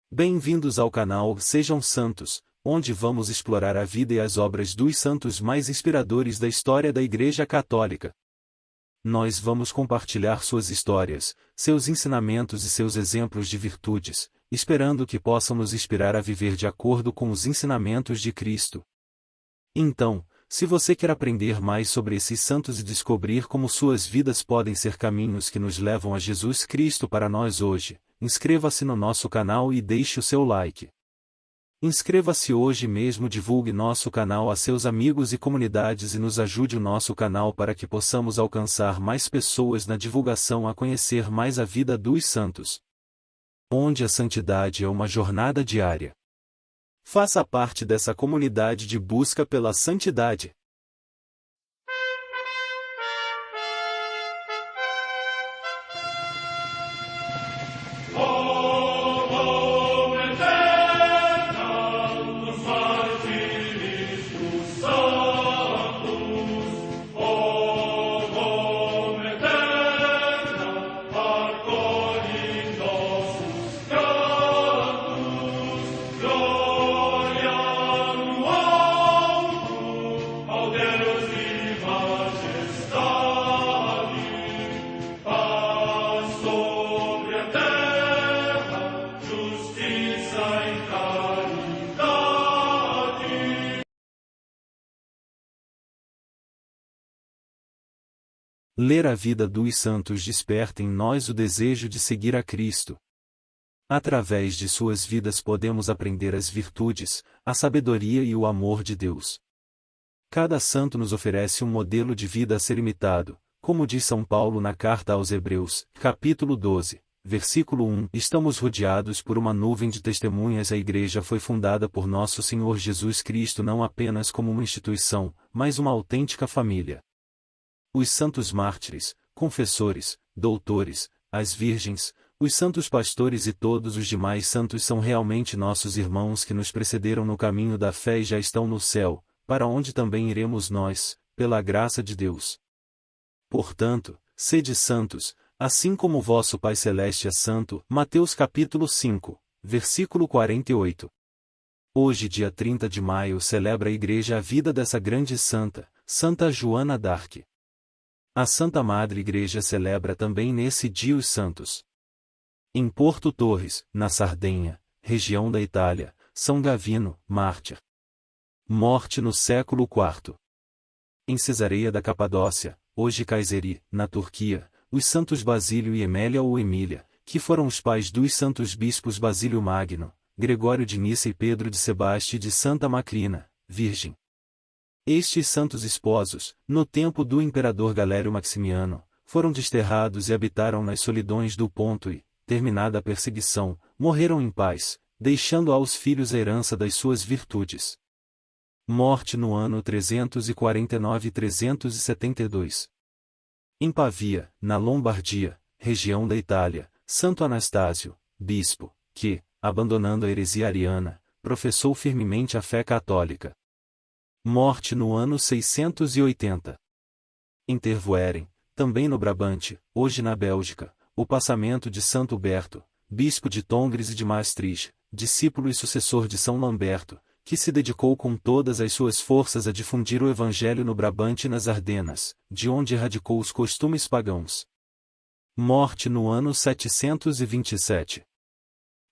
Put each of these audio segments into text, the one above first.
Bem-vindos ao canal Sejam Santos, onde vamos explorar a vida e as obras dos santos mais inspiradores da história da Igreja Católica. Nós vamos compartilhar suas histórias, seus ensinamentos e seus exemplos de virtudes, esperando que possam nos inspirar a viver de acordo com os ensinamentos de Cristo. Então, se você quer aprender mais sobre esses santos e descobrir como suas vidas podem ser caminhos que nos levam a Jesus Cristo para nós hoje, inscreva-se no nosso canal e deixe o seu like. Inscreva-se hoje mesmo, divulgue nosso canal a seus amigos e comunidades e nos ajude o nosso canal para que possamos alcançar mais pessoas na divulgação a conhecer mais a vida dos santos. Onde a santidade é uma jornada diária. Faça parte dessa comunidade de busca pela santidade. Ler a vida dos santos desperta em nós o desejo de seguir a Cristo. Através de suas vidas podemos aprender as virtudes, a sabedoria e o amor de Deus. Cada santo nos oferece um modelo de vida a ser imitado, como diz São Paulo na carta aos Hebreus, capítulo 12, versículo 1. Estamos rodeados por uma nuvem de testemunhas. A Igreja foi fundada por nosso Senhor Jesus Cristo não apenas como uma instituição, mas uma autêntica família. Os santos mártires, confessores, doutores, as virgens, os santos pastores e todos os demais santos são realmente nossos irmãos que nos precederam no caminho da fé e já estão no céu, para onde também iremos nós, pela graça de Deus. Portanto, sede santos, assim como vosso Pai Celeste é santo. Mateus capítulo 5, versículo 48. Hoje, dia 30 de maio, celebra a Igreja a vida dessa grande santa, Santa Joana d'Arc. A Santa Madre Igreja celebra também nesse dia os santos. Em Porto Torres, na Sardenha, região da Itália, São Gavino, mártir. Morte no século IV. Em Cesareia da Capadócia, hoje Kayseri, na Turquia, os santos Basílio e Emélia ou Emília, que foram os pais dos santos bispos Basílio Magno, Gregório de Nissa e Pedro de Sebaste e de Santa Macrina, virgem. Estes santos esposos, no tempo do imperador Galério Maximiano, foram desterrados e habitaram nas solidões do Ponto e, terminada a perseguição, morreram em paz, deixando aos filhos a herança das suas virtudes. Morte no ano 349 e 372. Em Pavia, na Lombardia, região da Itália, Santo Anastásio, bispo, que, abandonando a heresia ariana, professou firmemente a fé católica. Morte no ano 680. Em Tervueren, também no Brabante, hoje na Bélgica, o passamento de Santo Huberto, bispo de Tongres e de Maastricht, discípulo e sucessor de São Lamberto, que se dedicou com todas as suas forças a difundir o Evangelho no Brabante e nas Ardenas, de onde erradicou os costumes pagãos. Morte no ano 727.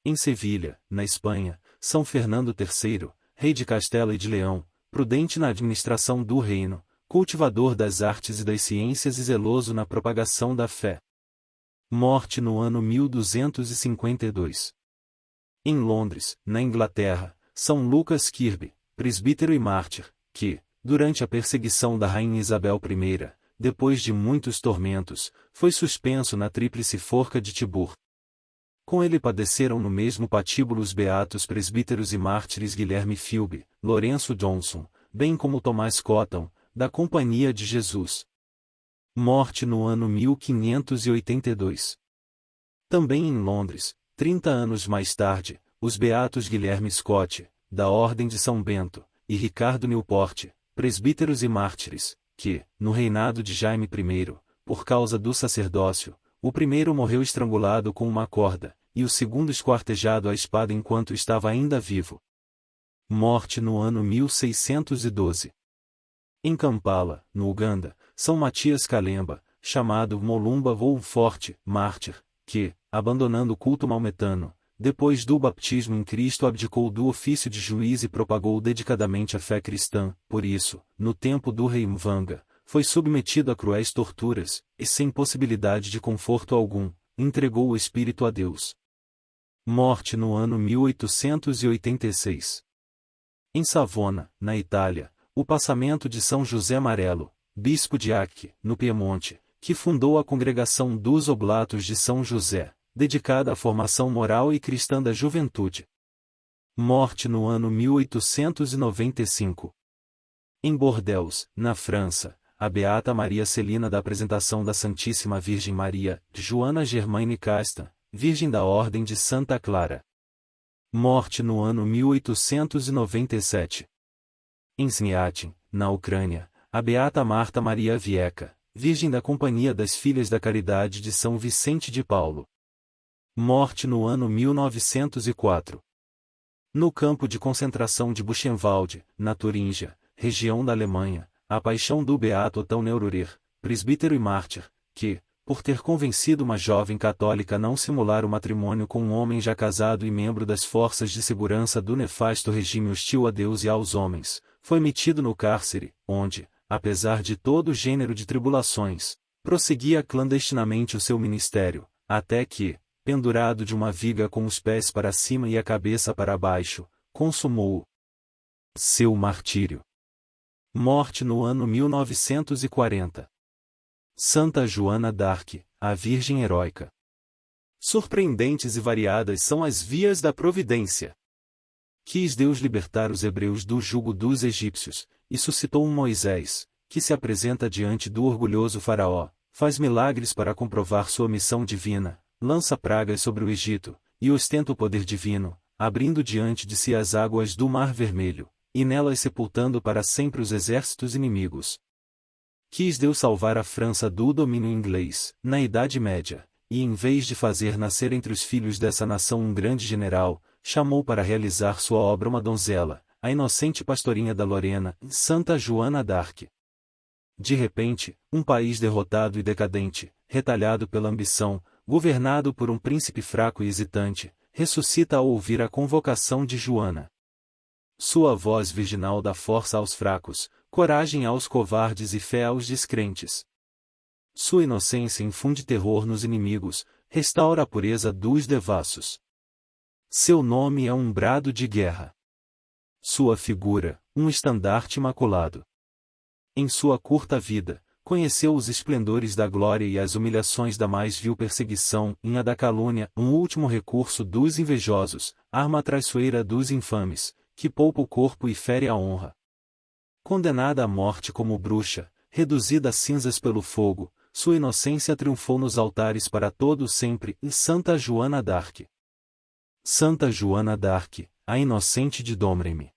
Em Sevilha, na Espanha, São Fernando III, rei de Castela e de Leão, prudente na administração do reino, cultivador das artes e das ciências e zeloso na propagação da fé. Morte no ano 1252. Em Londres, na Inglaterra, São Lucas Kirby, presbítero e mártir, que, durante a perseguição da rainha Isabel I, depois de muitos tormentos, foi suspenso na tríplice forca de Tibur. Com ele padeceram no mesmo patíbulo os beatos presbíteros e mártires Guilherme Philby, Lourenço Johnson, bem como Tomás Cotton, da Companhia de Jesus. Morte no ano 1582. Também em Londres, 30 anos mais tarde, os beatos Guilherme Scott, da Ordem de São Bento, e Ricardo Newport, presbíteros e mártires, que, no reinado de Jaime I, por causa do sacerdócio, o primeiro morreu estrangulado com uma corda, e o segundo esquartejado à espada enquanto estava ainda vivo. Morte no ano 1612. Em Kampala, no Uganda, São Matias Kalemba, chamado Molumba ou Forte, mártir, que, abandonando o culto maometano, depois do batismo em Cristo abdicou do ofício de juiz e propagou dedicadamente a fé cristã, por isso, no tempo do rei Mvanga, foi submetido a cruéis torturas, e sem possibilidade de conforto algum, entregou o espírito a Deus. Morte no ano 1886. Em Savona, na Itália, o passamento de São José Marello, bispo de Acqui, no Piemonte, que fundou a Congregação dos Oblatos de São José, dedicada à formação moral e cristã da juventude. Morte no ano 1895. Em Bordeaux, na França, a Beata Maria Celina da Apresentação da Santíssima Virgem Maria, Joana Germaine Casta, Virgem da Ordem de Santa Clara. Morte no ano 1897. Em Sniatin, na Ucrânia, a Beata Marta Maria Vieca, Virgem da Companhia das Filhas da Caridade de São Vicente de Paulo. Morte no ano 1904. No campo de concentração de Buchenwald, na Turíngia, região da Alemanha, a paixão do Beato Otão Neururer, presbítero e mártir, que, por ter convencido uma jovem católica a não simular o matrimônio com um homem já casado e membro das forças de segurança do nefasto regime hostil a Deus e aos homens, foi metido no cárcere, onde, apesar de todo gênero de tribulações, prosseguia clandestinamente o seu ministério, até que, pendurado de uma viga com os pés para cima e a cabeça para baixo, consumou seu martírio. Morte no ano 1940. Santa Joana d'Arc, a Virgem Heróica. Surpreendentes e variadas são as vias da providência. Quis Deus libertar os hebreus do jugo dos egípcios, e suscitou um Moisés, que se apresenta diante do orgulhoso faraó, faz milagres para comprovar sua missão divina, lança pragas sobre o Egito, e ostenta o poder divino, abrindo diante de si as águas do Mar Vermelho, e nelas sepultando para sempre os exércitos inimigos. Quis Deus salvar a França do domínio inglês, na Idade Média, e em vez de fazer nascer entre os filhos dessa nação um grande general, chamou para realizar sua obra uma donzela, a inocente pastorinha da Lorena, Santa Joana d'Arc. De repente, um país derrotado e decadente, retalhado pela ambição, governado por um príncipe fraco e hesitante, ressuscita ao ouvir a convocação de Joana. Sua voz virginal dá força aos fracos, coragem aos covardes e fé aos descrentes. Sua inocência infunde terror nos inimigos, restaura a pureza dos devassos. Seu nome é um brado de guerra. Sua figura, um estandarte imaculado. Em sua curta vida, conheceu os esplendores da glória e as humilhações da mais vil perseguição, a da calúnia, um último recurso dos invejosos, arma traiçoeira dos infames, que poupa o corpo e fere a honra. Condenada à morte como bruxa, reduzida a cinzas pelo fogo, sua inocência triunfou nos altares para todo sempre, Santa Joana d'Arc. Santa Joana d'Arc, a inocente de Domremy.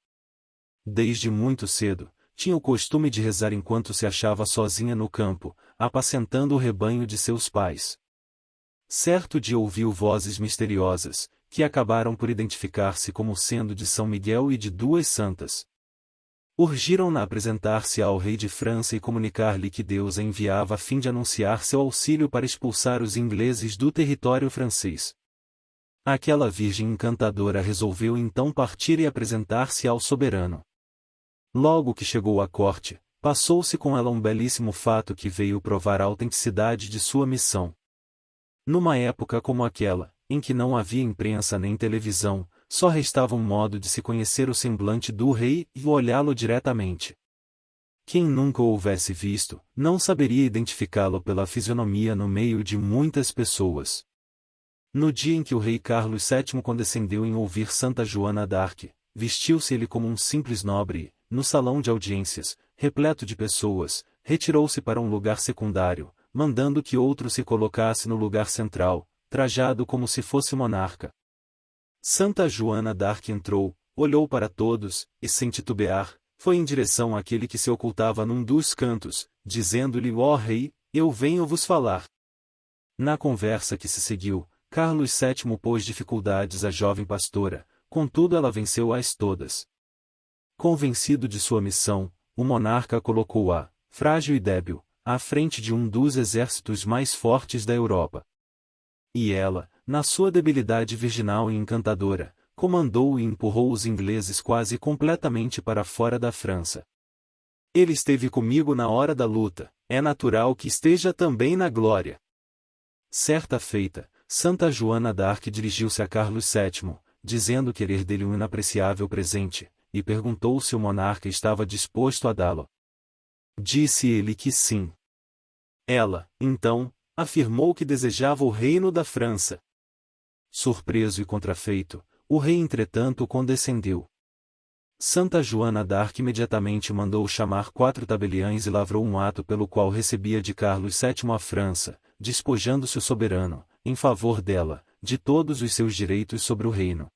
Desde muito cedo, tinha o costume de rezar enquanto se achava sozinha no campo, apacentando o rebanho de seus pais. Certo dia ouviu vozes misteriosas, que acabaram por identificar-se como sendo de São Miguel e de duas santas. Urgiram-na a apresentar-se ao rei de França e comunicar-lhe que Deus a enviava a fim de anunciar seu auxílio para expulsar os ingleses do território francês. Aquela virgem encantadora resolveu então partir e apresentar-se ao soberano. Logo que chegou à corte, passou-se com ela um belíssimo fato que veio provar a autenticidade de sua missão. Numa época como aquela, em que não havia imprensa nem televisão, só restava um modo de se conhecer o semblante do rei e olhá-lo diretamente. Quem nunca o houvesse visto, não saberia identificá-lo pela fisionomia no meio de muitas pessoas. No dia em que o rei Carlos VII condescendeu em ouvir Santa Joana d'Arc, vestiu-se ele como um simples nobre e, no salão de audiências, repleto de pessoas, retirou-se para um lugar secundário, mandando que outro se colocasse no lugar central, trajado como se fosse monarca. Santa Joana d'Arc entrou, olhou para todos, e sem titubear, foi em direção àquele que se ocultava num dos cantos, dizendo-lhe: ó rei, eu venho vos falar. Na conversa que se seguiu, Carlos VII pôs dificuldades à jovem pastora, contudo ela venceu-as todas. Convencido de sua missão, o monarca colocou-a, frágil e débil, à frente de um dos exércitos mais fortes da Europa. E ela, na sua debilidade virginal e encantadora, comandou e empurrou os ingleses quase completamente para fora da França. Ele esteve comigo na hora da luta, é natural que esteja também na glória. Certa feita, Santa Joana d'Arc dirigiu-se a Carlos VII, dizendo querer dele um inapreciável presente, e perguntou se o monarca estava disposto a dá-lo. Disse ele que sim. Ela, então, afirmou que desejava o reino da França. Surpreso e contrafeito, o rei entretanto condescendeu. Santa Joana d'Arc imediatamente mandou chamar 4 tabeliães e lavrou um ato pelo qual recebia de Carlos VII a França, despojando-se o soberano, em favor dela, de todos os seus direitos sobre o reino.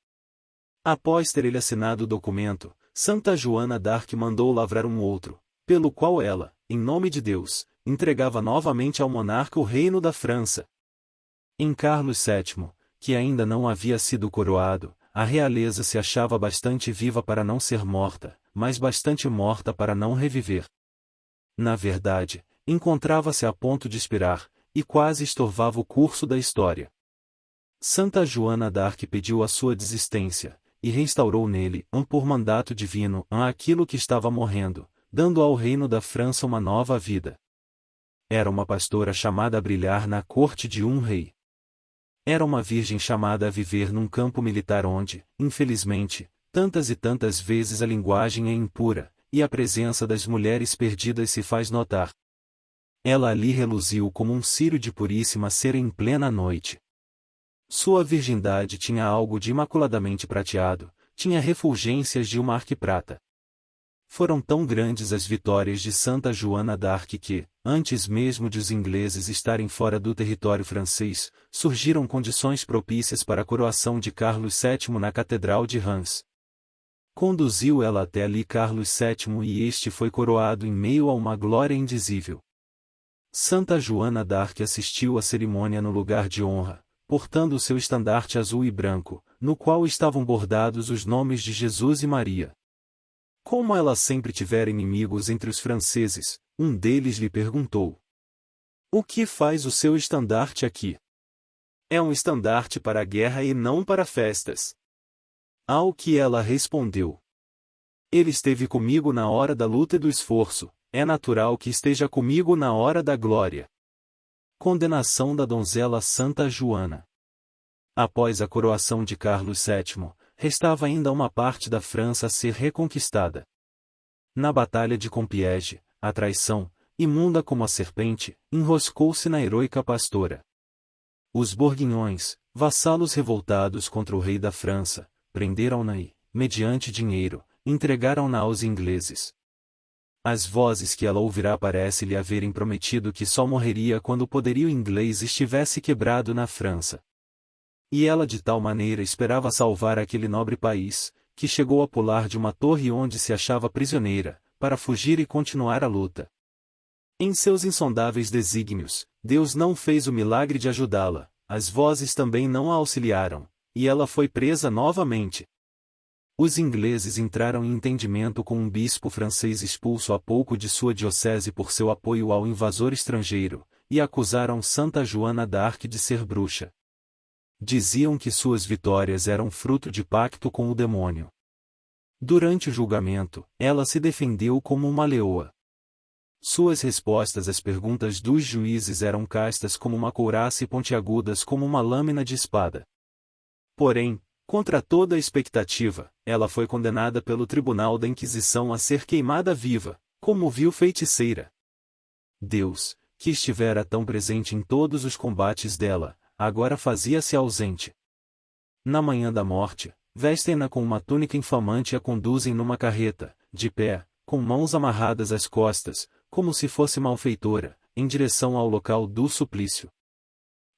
Após ter ele assinado o documento, Santa Joana d'Arc mandou lavrar um outro, pelo qual ela, em nome de Deus, entregava novamente ao monarca o reino da França. Em Carlos VII, que ainda não havia sido coroado, a realeza se achava bastante viva para não ser morta, mas bastante morta para não reviver. Na verdade, encontrava-se a ponto de expirar, e quase estorvava o curso da história. Santa Joana d'Arc pediu a sua desistência, e reinstaurou nele, por mandato divino, aquilo que estava morrendo, dando ao reino da França uma nova vida. Era uma pastora chamada a brilhar na corte de um rei. Era uma virgem chamada a viver num campo militar onde, infelizmente, tantas e tantas vezes a linguagem é impura, e a presença das mulheres perdidas se faz notar. Ela ali reluziu como um círio de puríssima cera em plena noite. Sua virgindade tinha algo de imaculadamente prateado, tinha refulgências de uma arquiprata. Foram tão grandes as vitórias de Santa Joana d'Arc que, antes mesmo de os ingleses estarem fora do território francês, surgiram condições propícias para a coroação de Carlos VII na Catedral de Reims. Conduziu ela até ali Carlos VII e este foi coroado em meio a uma glória indizível. Santa Joana d'Arc assistiu à cerimônia no lugar de honra, portando o seu estandarte azul e branco, no qual estavam bordados os nomes de Jesus e Maria. Como ela sempre tivera inimigos entre os franceses, um deles lhe perguntou: "O que faz o seu estandarte aqui?" "É um estandarte para a guerra e não para festas." Ao que ela respondeu: "Ele esteve comigo na hora da luta e do esforço, é natural que esteja comigo na hora da glória." Condenação da donzela Santa Joana. Após a coroação de Carlos VII, restava ainda uma parte da França a ser reconquistada. Na Batalha de Compiègne, a traição, imunda como a serpente, enroscou-se na heroica pastora. Os bourguignons, vassalos revoltados contra o rei da França, prenderam-na e, mediante dinheiro, entregaram-na aos ingleses. As vozes que ela ouvirá parece-lhe haverem prometido que só morreria quando o poderio inglês estivesse quebrado na França. E ela de tal maneira esperava salvar aquele nobre país, que chegou a pular de uma torre onde se achava prisioneira, para fugir e continuar a luta. Em seus insondáveis desígnios, Deus não fez o milagre de ajudá-la, as vozes também não a auxiliaram, e ela foi presa novamente. Os ingleses entraram em entendimento com um bispo francês expulso há pouco de sua diocese por seu apoio ao invasor estrangeiro, e acusaram Santa Joana d'Arc de ser bruxa. Diziam que suas vitórias eram fruto de pacto com o demônio. Durante o julgamento, ela se defendeu como uma leoa. Suas respostas às perguntas dos juízes eram castas como uma couraça e pontiagudas como uma lâmina de espada. Porém, contra toda a expectativa, ela foi condenada pelo tribunal da Inquisição a ser queimada viva, como vil feiticeira. Deus, que estivera tão presente em todos os combates dela, agora fazia-se ausente. Na manhã da morte, vestem-na com uma túnica infamante e a conduzem numa carreta, de pé, com mãos amarradas às costas, como se fosse malfeitora, em direção ao local do suplício.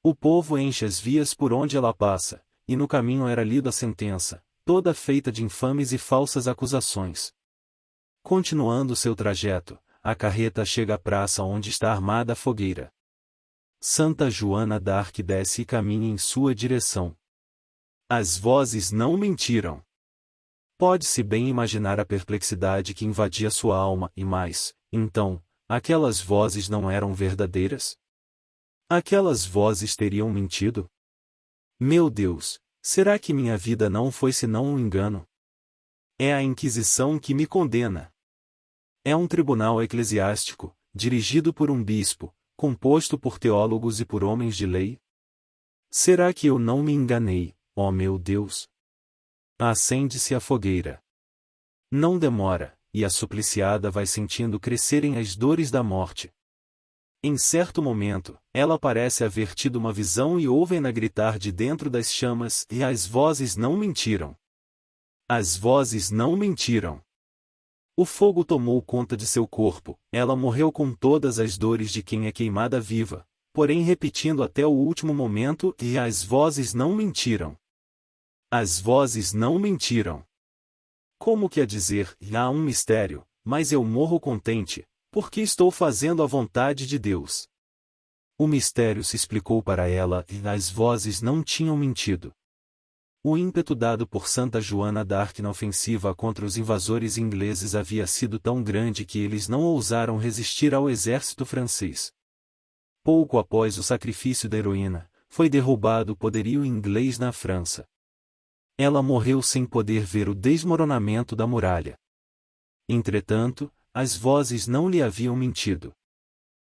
O povo enche as vias por onde ela passa, e no caminho era lida a sentença, toda feita de infames e falsas acusações. Continuando seu trajeto, a carreta chega à praça onde está armada a fogueira. Santa Joana d'Arc desce e caminha em sua direção. As vozes não mentiram. Pode-se bem imaginar a perplexidade que invadia sua alma e mais, então, aquelas vozes não eram verdadeiras? Aquelas vozes teriam mentido? Meu Deus, será que minha vida não foi senão um engano? É a Inquisição que me condena. É um tribunal eclesiástico, dirigido por um bispo, composto por teólogos e por homens de lei? Será que eu não me enganei, ó meu Deus? Acende-se a fogueira. Não demora, e a supliciada vai sentindo crescerem as dores da morte. Em certo momento, ela parece haver tido uma visão e ouvem-na gritar de dentro das chamas, e as vozes não mentiram. As vozes não mentiram. O fogo tomou conta de seu corpo, ela morreu com todas as dores de quem é queimada viva, porém repetindo até o último momento, e as vozes não mentiram. As vozes não mentiram. Como quer dizer, há um mistério, mas eu morro contente, porque estou fazendo a vontade de Deus. O mistério se explicou para ela e as vozes não tinham mentido. O ímpeto dado por Santa Joana d'Arc na ofensiva contra os invasores ingleses havia sido tão grande que eles não ousaram resistir ao exército francês. Pouco após o sacrifício da heroína, foi derrubado o poderio inglês na França. Ela morreu sem poder ver o desmoronamento da muralha. Entretanto, as vozes não lhe haviam mentido.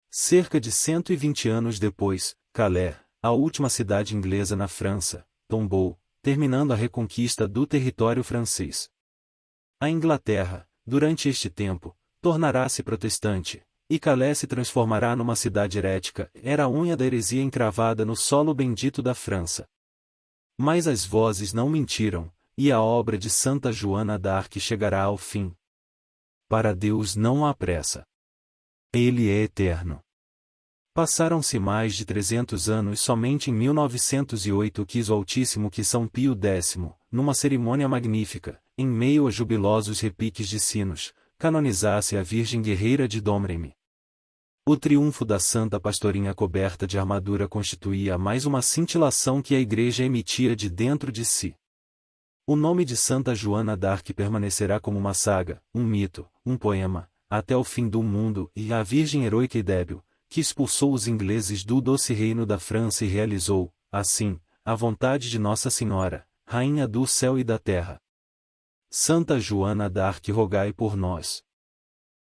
Cerca de 120 anos depois, Calais, a última cidade inglesa na França, tombou, terminando a reconquista do território francês. A Inglaterra, durante este tempo, tornará-se protestante, e Calais se transformará numa cidade herética, era a unha da heresia encravada no solo bendito da França. Mas as vozes não mentiram, e a obra de Santa Joana d'Arc chegará ao fim. Para Deus não há pressa. Ele é eterno. Passaram-se mais de 300 anos somente em 1908 quis o Altíssimo que São Pio X, numa cerimônia magnífica, em meio a jubilosos repiques de sinos, canonizasse a Virgem Guerreira de Domremy. O triunfo da Santa Pastorinha coberta de armadura constituía mais uma cintilação que a Igreja emitia de dentro de si. O nome de Santa Joana d'Arc permanecerá como uma saga, um mito, um poema, até o fim do mundo, e a Virgem heroica e débil, que expulsou os ingleses do doce reino da França e realizou, assim, a vontade de Nossa Senhora, Rainha do céu e da terra. Santa Joana d'Arc, rogai por nós.